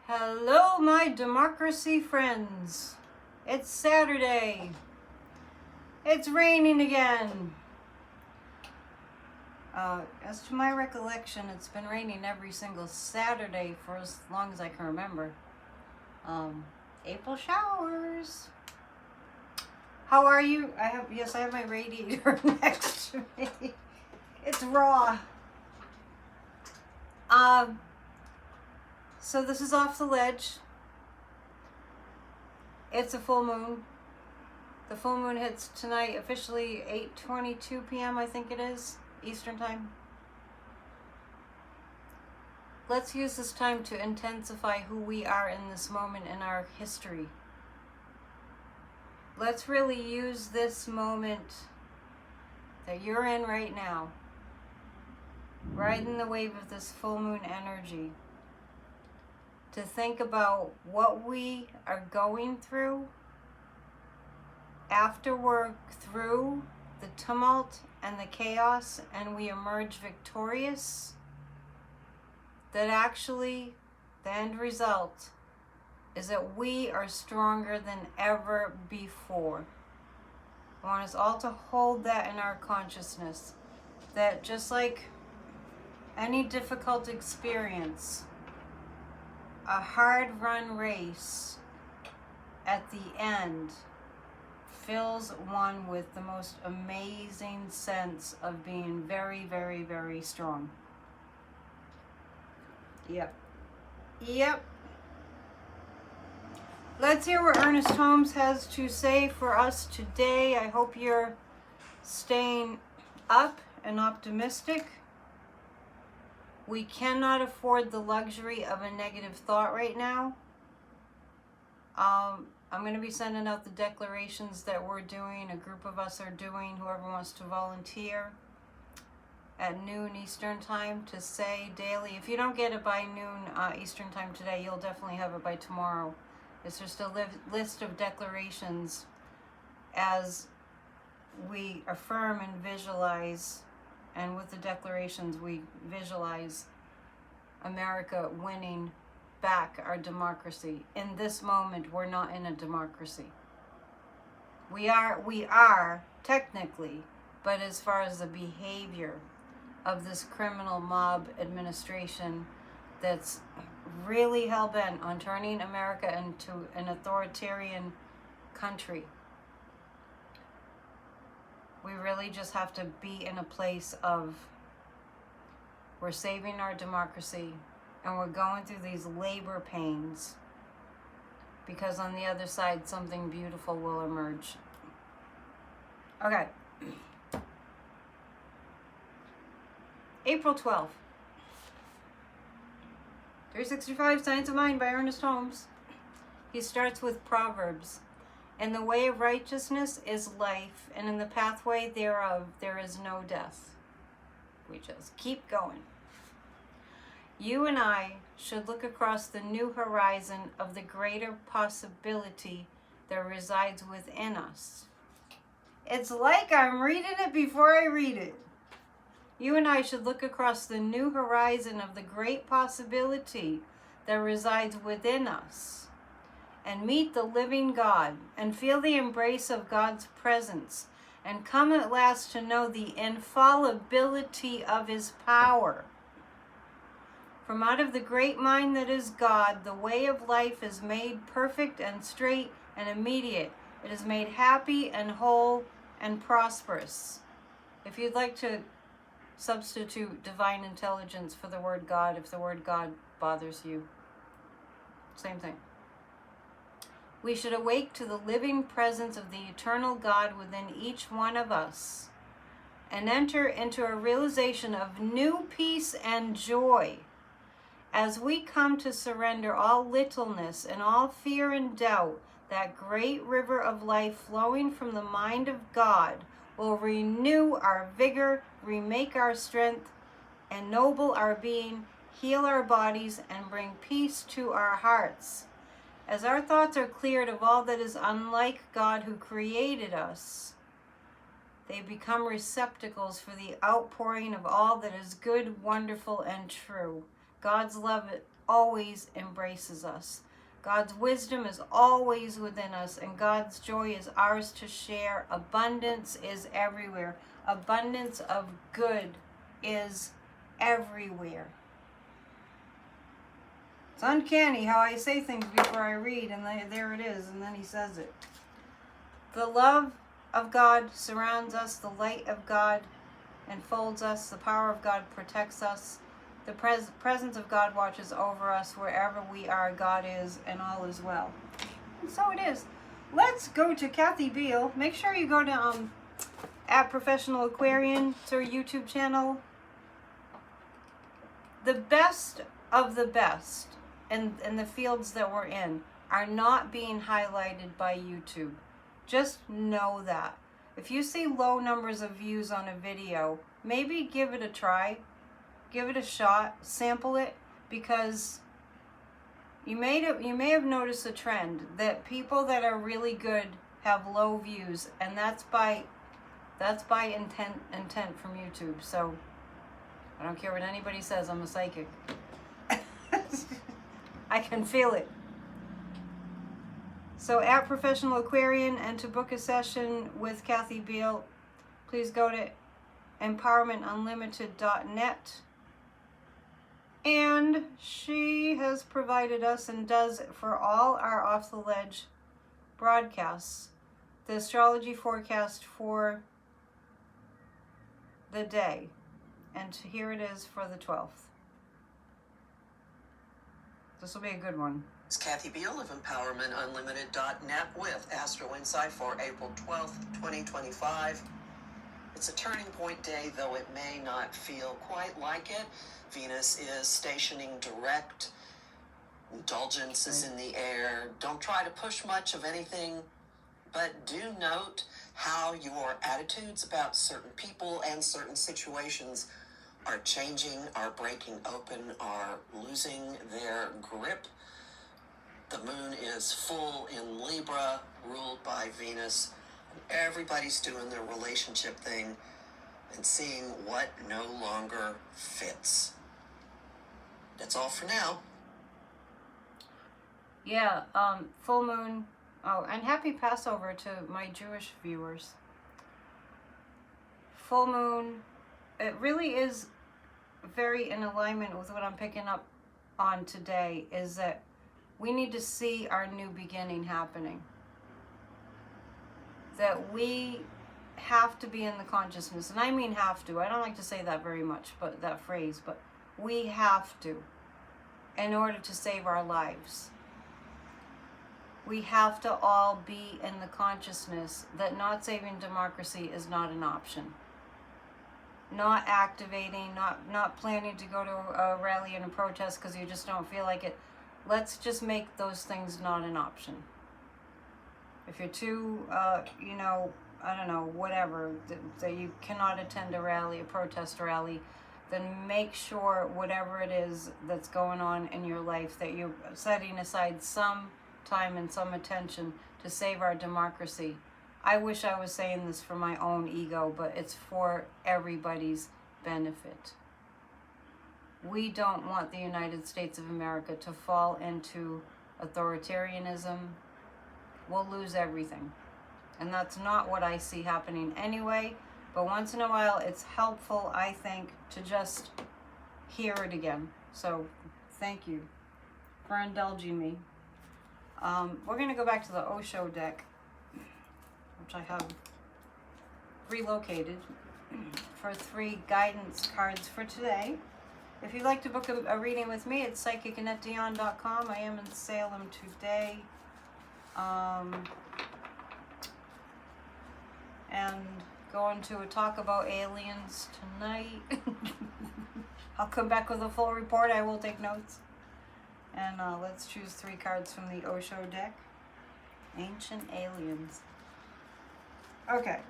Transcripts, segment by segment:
Hello, my democracy friends. It's Saturday. It's raining again. As to my recollection, it's been raining every single Saturday for as long as I can remember. April showers. How are you? I have my radiator next to me. It's raw. So this is Off the Ledge. It's a full moon. The full moon hits tonight, officially 8:22 p.m. I think it is, Eastern Time. Let's use this time to intensify who we are in this moment in our history. Let's really use this moment that you're in right now, riding the wave of this full moon energy, to think about what we are going through after we're through the tumult and the chaos and we emerge victorious. That actually the end result is that we are stronger than ever before. I want us all to hold that in our consciousness, that just like any difficult experience, a hard-run race at the end fills one with the most amazing sense of being very, very, very strong. Yep. Let's hear what Ernest Holmes has to say for us today. I hope you're staying up and optimistic. We cannot afford the luxury of a negative thought right now. I'm going to be sending out the declarations that we're doing, a group of us are doing, whoever wants to volunteer, at noon Eastern Time, to say daily. If you don't get it by noon Eastern Time today, you'll definitely have it by tomorrow. It's just a list of declarations as we affirm and visualize. And with the declarations, we visualize America winning back our democracy. In this moment, we're not in a democracy. We are technically, but as far as the behavior of this criminal mob administration that's really hell-bent on turning America into an authoritarian country, we really just have to be in a place of we're saving our democracy and we're going through these labor pains because on the other side something beautiful will emerge. Okay. April 12th. 365 Science of Mind by Ernest Holmes. He starts with Proverbs. "In the way of righteousness is life, and in the pathway thereof there is no death." We just keep going. You and I should look across the new horizon of the greater possibility that resides within us. It's like I'm reading it before I read it. You and I should look across the new horizon of the great possibility that resides within us and meet the living God and feel the embrace of God's presence and come at last to know the infallibility of His power. From out of the great mind that is God, the way of life is made perfect and straight and immediate. It is made happy and whole and prosperous. If you'd like to substitute divine intelligence for the word God, if the word God bothers you, same thing. We should awake to the living presence of the eternal God within each one of us and enter into a realization of new peace and joy as we come to surrender all littleness and all fear and doubt. That great river of life flowing from the mind of God will renew our vigor, remake our strength, ennoble our being, heal our bodies, and bring peace to our hearts. As our thoughts are cleared of all that is unlike God who created us, they become receptacles for the outpouring of all that is good, wonderful, and true. God's love always embraces us. God's wisdom is always within us, and God's joy is ours to share. Abundance is everywhere. Abundance of good is everywhere. It's uncanny how I say things before I read, and there it is, and then he says it. The love of God surrounds us. The light of God enfolds us. The power of God protects us. The presence of God watches over us. Wherever we are, God is, and all is well. And so it is. Let's go to Kathy Beale. Make sure you go to at Professional Aquarian, to her YouTube channel. The best of the best in the fields that we're in are not being highlighted by YouTube. Just know that. If you see low numbers of views on a video, maybe give it a try. Give it a shot. Sample it, because you may have noticed a trend that people that are really good have low views, and that's by intent from YouTube. So I don't care what anybody says, I'm a psychic. I can feel it. So at Professional Aquarian, and to book a session with Kathy Beale, please go to empowermentunlimited.net. And she has provided us, and does for all our Off the Ledge broadcasts, the astrology forecast for the day. And here it is for the 12th. This will be a good one. It's Kathy Beale of empowermentunlimited.net with Astro Insight for April 12th, 2025. It's a turning point day, though it may not feel quite like it. Venus is stationing direct. Indulgence is in the air. Don't try to push much of anything, but do note how your attitudes about certain people and certain situations are changing, are breaking open, are losing their grip. The moon is full in Libra, ruled by Venus. Everybody's doing their relationship thing and seeing what no longer fits. That's all for now. Yeah, full moon. Oh, and happy Passover to my Jewish viewers. Full moon, it really is very in alignment with what I'm picking up on today, is that we need to see our new beginning happening. That we have to be in the consciousness, and I mean have to. I don't like to say that very much, but that phrase, but we have to, in order to save our lives. We have to all be in the consciousness that not saving democracy is not an option. Not activating, not planning to go to a rally and a protest because you just don't feel like it. Let's just make those things not an option. If you're too, I don't know, whatever, that you cannot attend a rally, a protest rally, then make sure whatever it is that's going on in your life, that you're setting aside some time and some attention to save our democracy. I wish I was saying this for my own ego, but it's for everybody's benefit. We don't want the United States of America to fall into authoritarianism. We'll lose everything. And that's not what I see happening anyway. But once in a while, it's helpful, I think, to just hear it again. So thank you for indulging me. We're going to go back to the Osho deck, which I have relocated, for 3 guidance cards for today. If you'd like to book a reading with me, it's psychic.dion.com. I am in Salem today. And going to a talk about aliens tonight. I'll come back with a full report. I will take notes. And let's choose 3 cards from the Osho deck. Ancient aliens. Okay.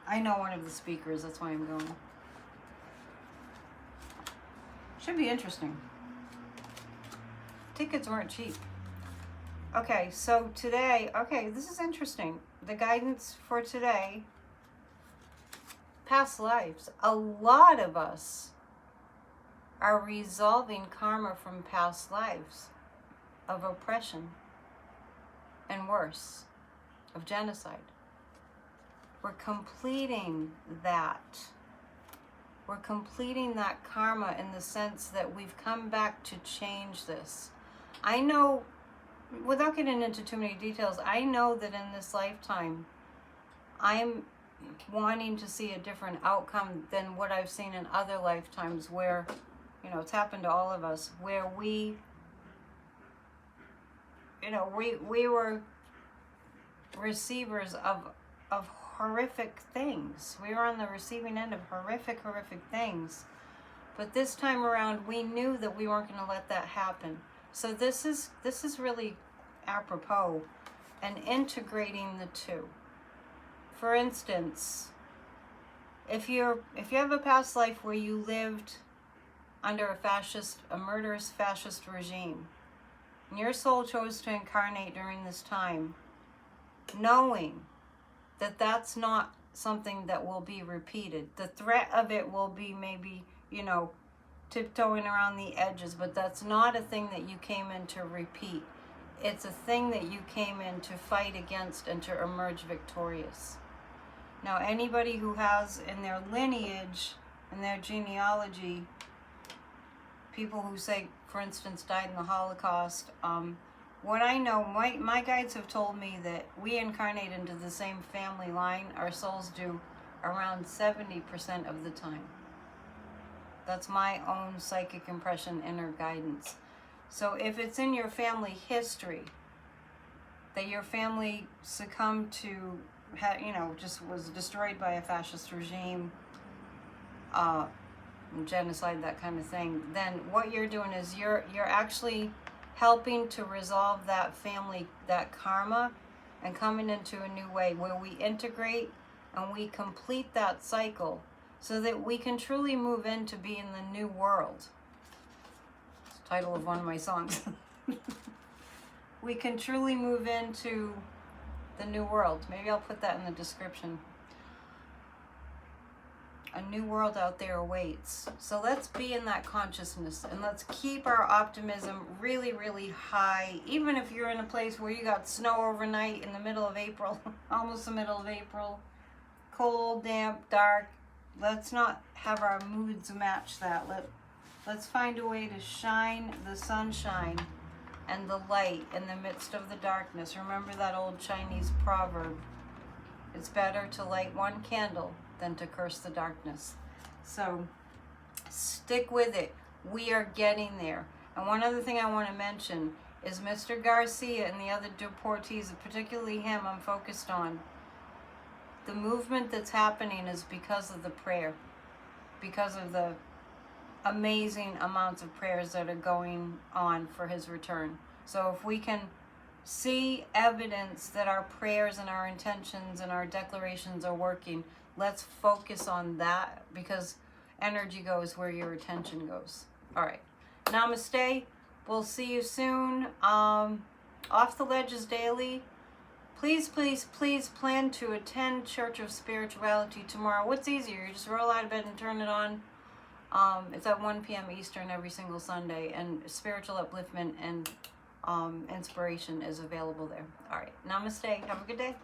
I know one of the speakers. That's why I'm going. Should be interesting. Tickets weren't cheap. Okay, so today, this is interesting. The guidance for today, past lives. A lot of us are resolving karma from past lives of oppression and worse, of genocide. We're completing that. We're completing that karma in the sense that we've come back to change this. I know, without getting into too many details, I know that in this lifetime, I'm wanting to see a different outcome than what I've seen in other lifetimes where, you know, it's happened to all of us, where we were receivers of horrific things. We were on the receiving end of horrific things. But this time around, we knew that we weren't going to let that happen. So this is really apropos and integrating the two. For instance, if you have a past life where you lived under a murderous fascist regime, and your soul chose to incarnate during this time, knowing that that's not something that will be repeated. The threat of it will be maybe, you know, tiptoeing around the edges, but that's not a thing that you came in to repeat. It's a thing that you came in to fight against and to emerge victorious. Now, anybody who has in their lineage, in their genealogy, people who say, for instance, died in the Holocaust, what I know, my guides have told me that we incarnate into the same family line. Our souls do around 70% of the time. That's my own psychic impression, inner guidance. So if it's in your family history that your family succumbed to, just was destroyed by a fascist regime, genocide, that kind of thing, then what you're doing is you're actually helping to resolve that family, that karma, and coming into a new way where we integrate and we complete that cycle so that we can truly move into being the new world. It's the title of one of my songs. We can truly move into the new world. Maybe I'll put that in the description. A new world out there awaits. So let's be in that consciousness and let's keep our optimism really, really high. Even if you're in a place where you got snow overnight in the middle of April, almost the middle of April, cold, damp, dark, let's not have our moods match that. Let's find a way to shine the sunshine and the light in the midst of the darkness. Remember that old Chinese proverb, it's better to light one candle than to curse the darkness. So stick with it. We are getting there. And one other thing I want to mention is Mr. Garcia and the other deportees, particularly him, I'm focused on. The movement that's happening is because of the prayer, because of the amazing amounts of prayers that are going on for his return. So if we can see evidence that our prayers and our intentions and our declarations are working, let's focus on that, because energy goes where your attention goes. All right. Namaste. We'll see you soon. Off the Ledges Daily. Please, please, please plan to attend Church of Spirituality tomorrow. What's easier? You just roll out of bed and turn it on. It's at 1 p.m. Eastern every single Sunday, and spiritual upliftment and inspiration is available there. All right. Namaste. Have a good day.